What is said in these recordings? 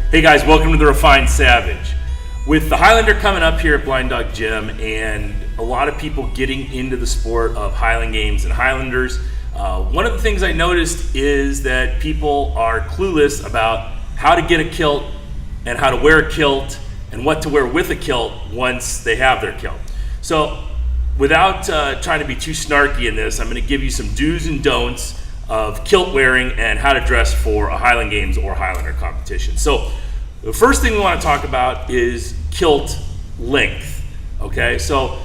Hey guys, welcome to the Refined Savage. With the Highlander coming up here at Blind Dog Gym and a lot of people getting into the sport of Highland games and Highlanders, one of the things I noticed is that people are clueless about how to get a kilt and how to wear a kilt and what to wear with a kilt once they have their kilt. So without trying to be too snarky in this, I'm going to give you some do's and don'ts of kilt wearing and how to dress for a Highland Games or Highlander competition. So the first thing we want to talk about is kilt length. Okay, so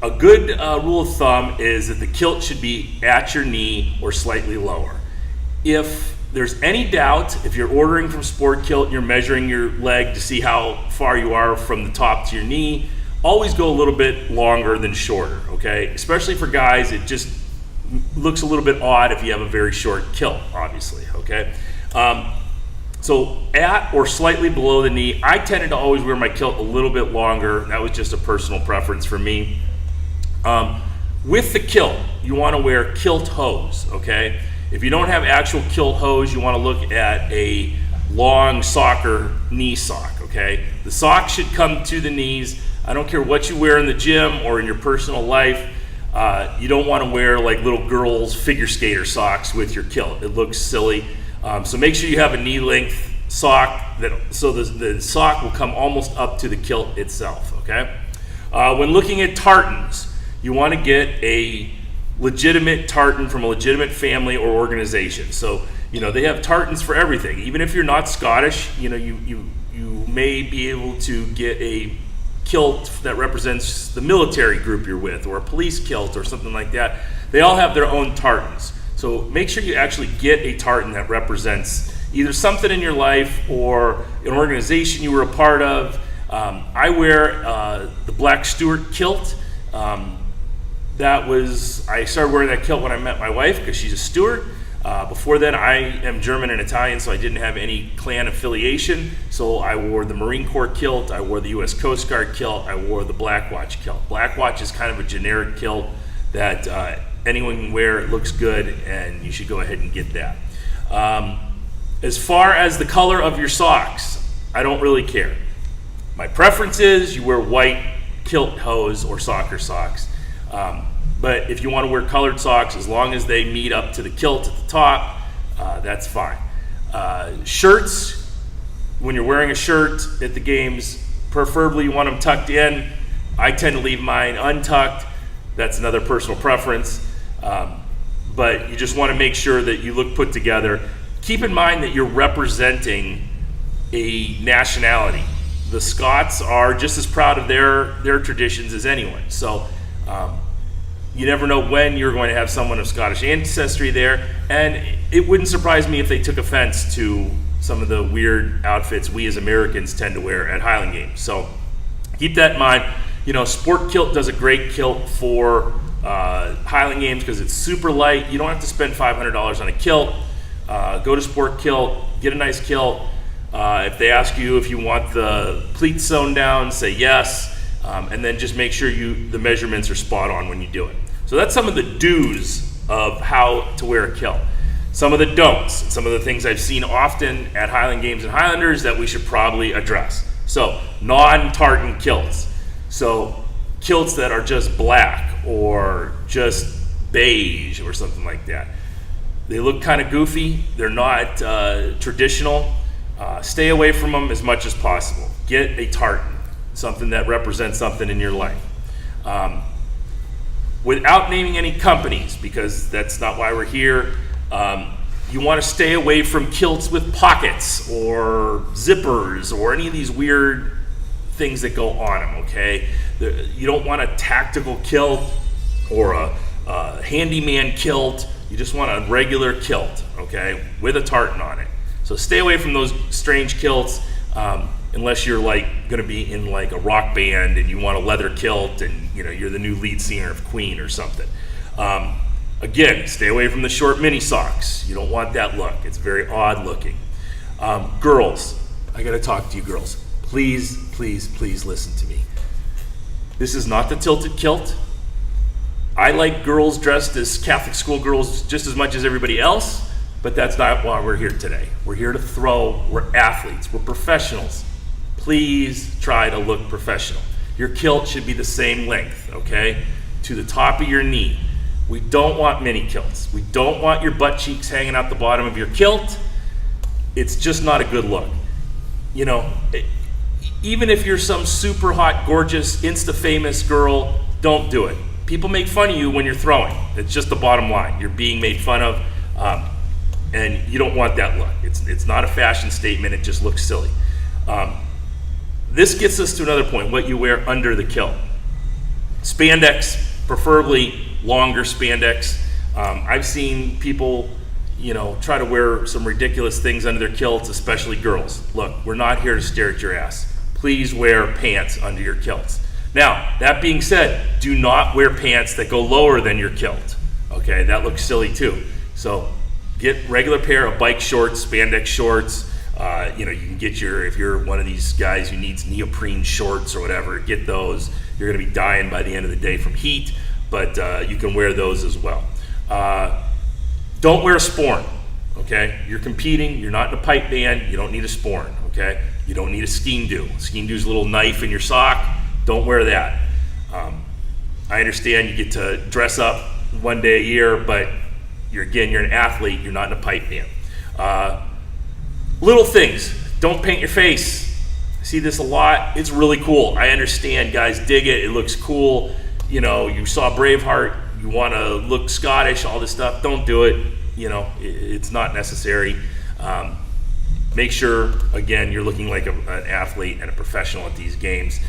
a good rule of thumb is that the kilt should be at your knee or slightly lower. If there's any doubt, if you're ordering from Sport Kilt, you're measuring your leg to see how far you are from the top to your knee, always go a little bit longer than shorter, okay? Especially for guys, it just looks a little bit odd if you have a very short kilt, obviously, okay? So at or slightly below the knee, I tended to always wear my kilt a little bit longer. That was just a personal preference for me. With the kilt, you want to wear kilt hose, okay? If you don't have actual kilt hose, you want to look at a long soccer knee sock, okay? The sock should come to the knees. I don't care what you wear in the gym or in your personal life. You don't want to wear like little girls' figure skater socks with your kilt. It looks silly. So make sure you have a knee length sock so the sock will come almost up to the kilt itself, okay? When looking at tartans, you want to get a legitimate tartan from a legitimate family or organization. So, you know, they have tartans for everything. Even if you're not Scottish, you know, you may be able to get a kilt that represents the military group you're with, or a police kilt or something like that. They all have their own tartans. So make sure you actually get a tartan that represents either something in your life or an organization you were a part of. I wear the Black Stuart kilt. I started wearing that kilt when I met my wife because she's a Stuart. Before then, I am German and Italian, so I didn't have any clan affiliation. So I wore the Marine Corps kilt, I wore the U.S. Coast Guard kilt, I wore the Black Watch kilt. Black Watch is kind of a generic kilt that anyone can wear. It looks good, and you should go ahead and get that. As far as the color of your socks, I don't really care. My preference is you wear white kilt hose or soccer socks. But if you want to wear colored socks, as long as they meet up to the kilt at the top, that's fine. Shirts, when you're wearing a shirt at the games, preferably you want them tucked in. I tend to leave mine untucked. That's another personal preference. But you just want to make sure that you look put together. Keep in mind that you're representing a nationality. The Scots are just as proud of their traditions as anyone. So you never know when you're going to have someone of Scottish ancestry there, and it wouldn't surprise me if they took offense to some of the weird outfits we as Americans tend to wear at Highland Games. So keep that in mind. You know, Sport Kilt does a great kilt for Highland Games because it's super light. You don't have to spend $500 on a kilt. Go to Sport Kilt, get a nice kilt. If they ask you if you want the pleats sewn down, say yes, and then just make sure the measurements are spot on when you do it. So that's some of the do's of how to wear a kilt. Some of the don'ts, and some of the things I've seen often at Highland Games and Highlanders that we should probably address. So non-tartan kilts. So kilts that are just black or just beige or something like that. They look kind of goofy. They're not traditional. Stay away from them as much as possible. Get a tartan, something that represents something in your life. Without naming any companies, because that's not why we're here, you want to stay away from kilts with pockets or zippers or any of these weird things that go on them, okay? You don't want a tactical kilt or a handyman kilt. You just want a regular kilt, okay, with a tartan on it. So stay away from those strange kilts unless you're like going to be in like a rock band and you want a leather kilt and you know you're the new lead singer of Queen or something. Again, stay away from the short mini socks. You don't want that look. It's very odd looking. Girls, I got to talk to you girls. Please, please, please listen to me. This is not the tilted kilt. I like girls dressed as Catholic school girls just as much as everybody else. But that's not why we're here today. We're here to throw. We're athletes. We're professionals. Please try to look professional. Your kilt should be the same length, okay? To the top of your knee. We don't want mini kilts. We don't want your butt cheeks hanging out the bottom of your kilt. It's just not a good look. You know, even if you're some super hot, gorgeous, Insta-famous girl, don't do it. People make fun of you when you're throwing. It's just the bottom line. You're being made fun of, and you don't want that look. It's not a fashion statement. It just looks silly. This gets us to another point, what you wear under the kilt. Spandex, preferably longer spandex. I've seen people, you know, try to wear some ridiculous things under their kilts, especially girls. Look, we're not here to stare at your ass. Please wear pants under your kilts. Now, that being said, do not wear pants that go lower than your kilt. Okay, that looks silly too. So get regular pair of bike shorts, spandex shorts. You know, you can get if you're one of these guys who needs neoprene shorts or whatever, get those. You're gonna be dying by the end of the day from heat, but you can wear those as well. Don't wear a sporn, okay? You're competing, you're not in a pipe band, you don't need a sporn, okay? You don't need a skiing do. Skiing do's a little knife in your sock. Don't wear that. I understand you get to dress up one day a year, but you're an athlete, you're not in a pipe band. Little things, don't paint your face. I see this a lot, it's really cool. I understand, guys dig it looks cool. You know, you saw Braveheart, you wanna look Scottish, all this stuff, don't do it. You know, it's not necessary. Make sure, again, you're looking like an athlete and a professional at these games.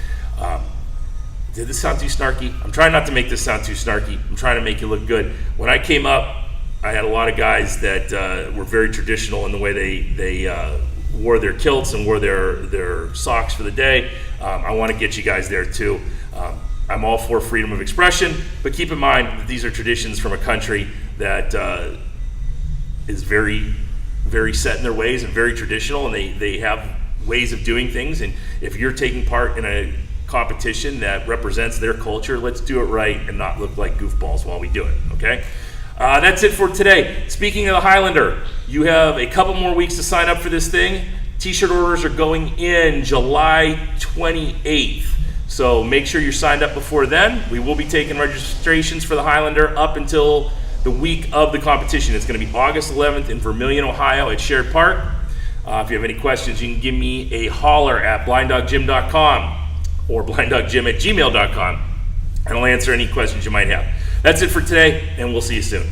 Did this sound too snarky? I'm trying not to make this sound too snarky. I'm trying to make you look good. When I came up, I had a lot of guys that were very traditional in the way they wore their kilts and wore their socks for the day. I want to get you guys there too. I'm all for freedom of expression, but keep in mind that these are traditions from a country that is very, very set in their ways and very traditional, and they have ways of doing things. And if you're taking part in a competition that represents their culture, let's do it right and not look like goofballs while we do it, okay? That's it for today. Speaking of the Highlander, you have a couple more weeks to sign up for this thing. T-shirt orders are going in July 28th. So make sure you're signed up before then. We will be taking registrations for the Highlander up until the week of the competition. It's going to be August 11th in Vermillion, Ohio at Sherrod Park. If you have any questions, you can give me a holler at blinddoggym.com or blinddoggym@gmail.com, and I'll answer any questions you might have. That's it for today, and we'll see you soon.